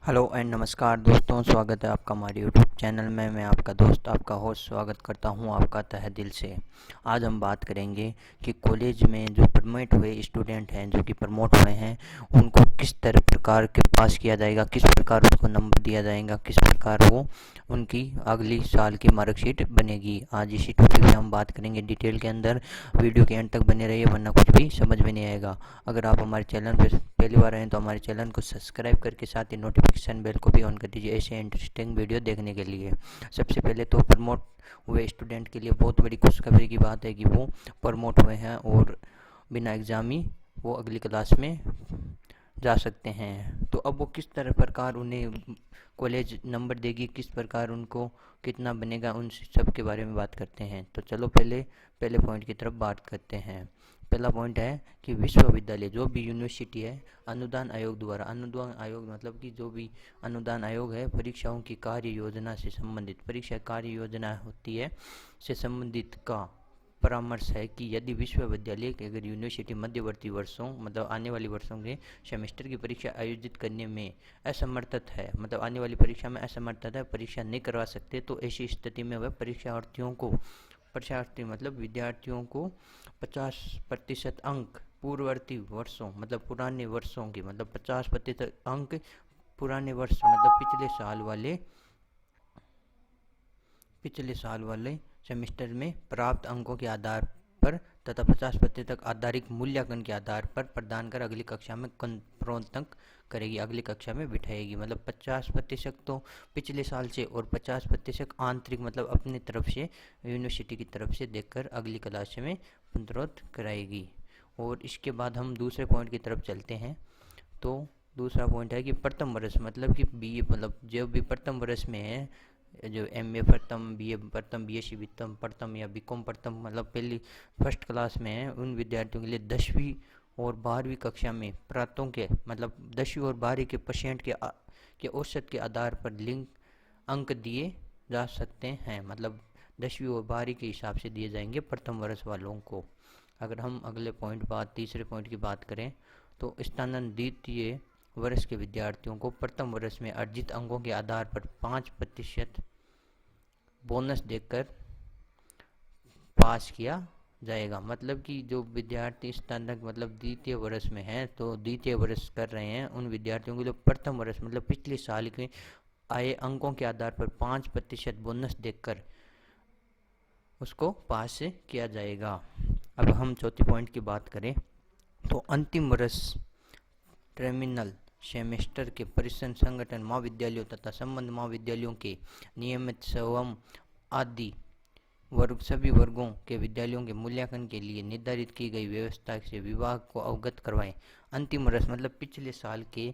Hello and नमस्कार दोस्तों, स्वागत है आपका हमारे यूट्यूब चैनल में। मैं आपका दोस्त, आपका होस्ट स्वागत करता हूं आपका तहे दिल से। आज हम बात करेंगे कि कॉलेज में जो प्रमोट हुए स्टूडेंट हैं, जो कि प्रमोट हुए हैं, उनको किस तरह प्रकार के पास किया जाएगा, किस प्रकार उसको नंबर दिया जाएगा, किस प्रकार वो उनकी अगली साल की मार्कशीट बनेगी। आज इसी टॉपिक में हम बात करेंगे डिटेल के अंदर। वीडियो के एंड तक बने रहिए, वरना कुछ भी समझ में नहीं आएगा। अगर आप हमारे चैनल पर पहली बार आए तो हमारे चैनल को सब्सक्राइब करके साथ ही नोटिफिकेशन बेल को भी ऑन कर दीजिए ऐसे इंटरेस्टिंग वीडियो देखने के लिए। सबसे पहले तो प्रमोट हुए स्टूडेंट के लिए बहुत बड़ी खुशखबरी की बात है कि वो प्रमोट हुए हैं और बिना एग्ज़ाम ही वो अगली क्लास में जा सकते हैं। तो अब वो किस तरह प्रकार उन्हें कॉलेज नंबर देगी, किस प्रकार उनको कितना बनेगा, उन सब के बारे में बात करते हैं। तो चलो पहले पहले पॉइंट की तरफ बात करते हैं। पहला पॉइंट है कि विश्वविद्यालय, जो भी यूनिवर्सिटी है, अनुदान आयोग द्वारा, अनुदान आयोग मतलब कि जो भी अनुदान आयोग है, परीक्षाओं की कार्य योजना से संबंधित, परीक्षा कार्य योजना होती है से संबंधित का परामर्श है कि यदि विश्वविद्यालय की अगर यूनिवर्सिटी मध्यवर्ती वर्षों मतलब आने वाली वर्षों के सेमेस्टर की परीक्षा आयोजित करने में असमर्थत है, मतलब आने वाली परीक्षा में असमर्थत है, परीक्षा नहीं करवा सकते, तो ऐसी स्थिति में वह परीक्षार्थी मतलब विद्यार्थियों को 50% अंक पूर्ववर्ती वर्षों मतलब पुराने वर्षों की मतलब 50% अंक पुराने वर्ष मतलब पिछले साल वाले सेमेस्टर में प्राप्त अंकों के आधार पर तथा 50% आधारित मूल्यांकन के आधार पर प्रदान कर अगली कक्षा में प्रोन्नत करेगी, अगली कक्षा में बिठाएगी। मतलब 50% तो पिछले साल से और 50% आंतरिक मतलब अपनी तरफ से यूनिवर्सिटी की तरफ से देकर अगली क्लास में प्रोन्नत कराएगी। और इसके बाद हम दूसरे पॉइंट की तरफ चलते हैं। तो दूसरा पॉइंट है कि प्रथम वर्ष मतलब कि बीए मतलब जो भी प्रथम वर्ष में है, जो एमए प्रथम, बीए प्रथम, बीएससी प्रथम या बीकॉम प्रथम मतलब पहली फर्स्ट क्लास में है, उन विद्यार्थियों के लिए 10वीं और 12वीं कक्षा में प्राप्तों के मतलब 10वीं और 12वीं के परसेंट के औसत के आधार पर लिंक अंक दिए जा सकते हैं। मतलब 10वीं और 12वीं के हिसाब से दिए जाएंगे प्रथम वर्ष वालों को। अगर हम अगले तीसरे पॉइंट की बात करें तो स्थानांतरित द्वितीय वर्ष के विद्यार्थियों को प्रथम वर्ष में अर्जित अंकों के आधार पर 5% बोनस देकर पास किया जाएगा। मतलब कि जो विद्यार्थी स्नातक मतलब द्वितीय वर्ष में हैं, तो द्वितीय वर्ष कर रहे हैं, उन विद्यार्थियों के लिए प्रथम वर्ष मतलब पिछले साल के आए अंकों के आधार पर 5% बोनस देकर उसको पास किया जाएगा। अब हम चौथी पॉइंट की बात करें तो अंतिम वर्ष टर्मिनल सेमेस्टर के परिसर संगठन महाविद्यालयों तथा संबद्ध महाविद्यालयों के नियमित एवं आदि सभी वर्गों के विद्यालयों के मूल्यांकन के लिए निर्धारित की गई व्यवस्था से विभाग को अवगत करवाएं। अंतिम वर्ष मतलब पिछले साल के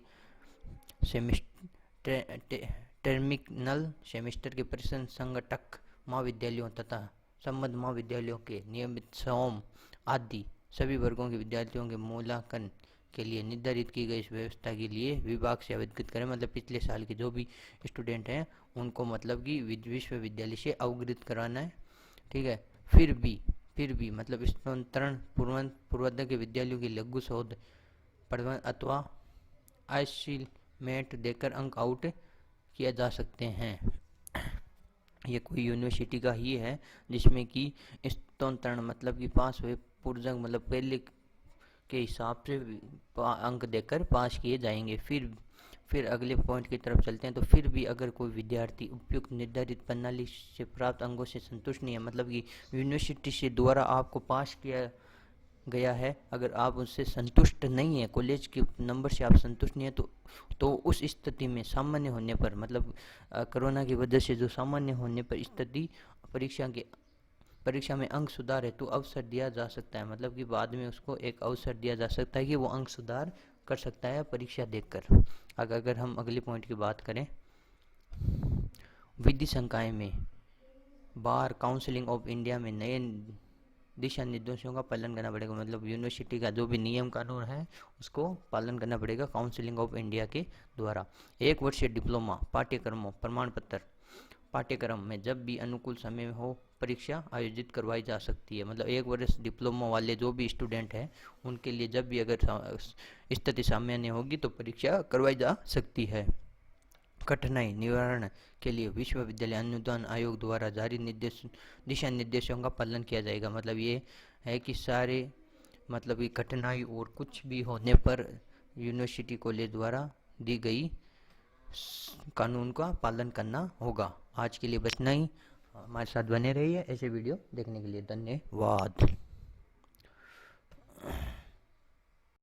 टर्मिनल सेमेस्टर के परिसर संगठक महाविद्यालयों तथा संबद्ध महाविद्यालयों के नियमित एवं आदि सभी वर्गों के विद्यार्थियों के मूल्यांकन के लिए निर्धारित की गई इस व्यवस्था के लिए विभाग से अवगत करें। मतलब पिछले साल के जो भी स्टूडेंट हैं उनको मतलब कि विश्वविद्यालय से अवगत कराना है। ठीक है। फिर भी मतलब स्थानांतरण पूर्वोत्तर के विद्यालयों के लघु शोध प्रबंध अथवा असाइनमेंट देकर अंक आउट किया जा सकते हैं। ये कोई यूनिवर्सिटी का ही है जिसमें कि स्थानांतरण मतलब कि पास हुए पूर्वज मतलब पहले के हिसाब से अंक देकर पास किए जाएंगे। फिर अगले पॉइंट की तरफ चलते हैं। तो फिर भी अगर कोई विद्यार्थी उपयुक्त निर्धारित प्रणाली से प्राप्त अंकों से संतुष्ट नहीं है, मतलब कि यूनिवर्सिटी से द्वारा आपको पास किया गया है, अगर आप उससे संतुष्ट नहीं है, कॉलेज के नंबर से आप संतुष्ट नहीं है, तो उस स्थिति में सामान्य होने पर मतलब कोरोना की वजह से जो सामान्य होने पर स्थिति परीक्षा में अंक सुधार हेतु अवसर दिया जा सकता है। मतलब कि बाद में उसको एक अवसर दिया जा सकता है कि वो अंक सुधार कर सकता है परीक्षा देकर। अगर हम अगले पॉइंट की बात करें, विधि संकाय में बार काउंसिलिंग ऑफ इंडिया में नए दिशा निर्देशों का पालन करना पड़ेगा। मतलब यूनिवर्सिटी का जो भी नियम कानून है उसको पालन करना पड़ेगा काउंसिलिंग ऑफ इंडिया के द्वारा। एक वर्षीय डिप्लोमा पाठ्यक्रमों प्रमाण पत्र पाठ्यक्रम में जब भी अनुकूल समय हो परीक्षा आयोजित करवाई जा सकती है। मतलब एक वर्ष डिप्लोमा वाले जो भी स्टूडेंट हैं उनके लिए जब भी अगर स्थिति सामान्य होगी तो परीक्षा करवाई जा सकती है। कठिनाई निवारण के लिए विश्वविद्यालय अनुदान आयोग द्वारा जारी दिशा निर्देशों का पालन किया जाएगा। मतलब ये है कि सारे मतलब ये कठिनाई और कुछ भी होने पर यूनिवर्सिटी कॉलेज द्वारा दी गई कानून का पालन करना होगा। आज के लिए बस इतना ही। हमारे साथ बने रहिए, ऐसे वीडियो देखने के लिए धन्यवाद।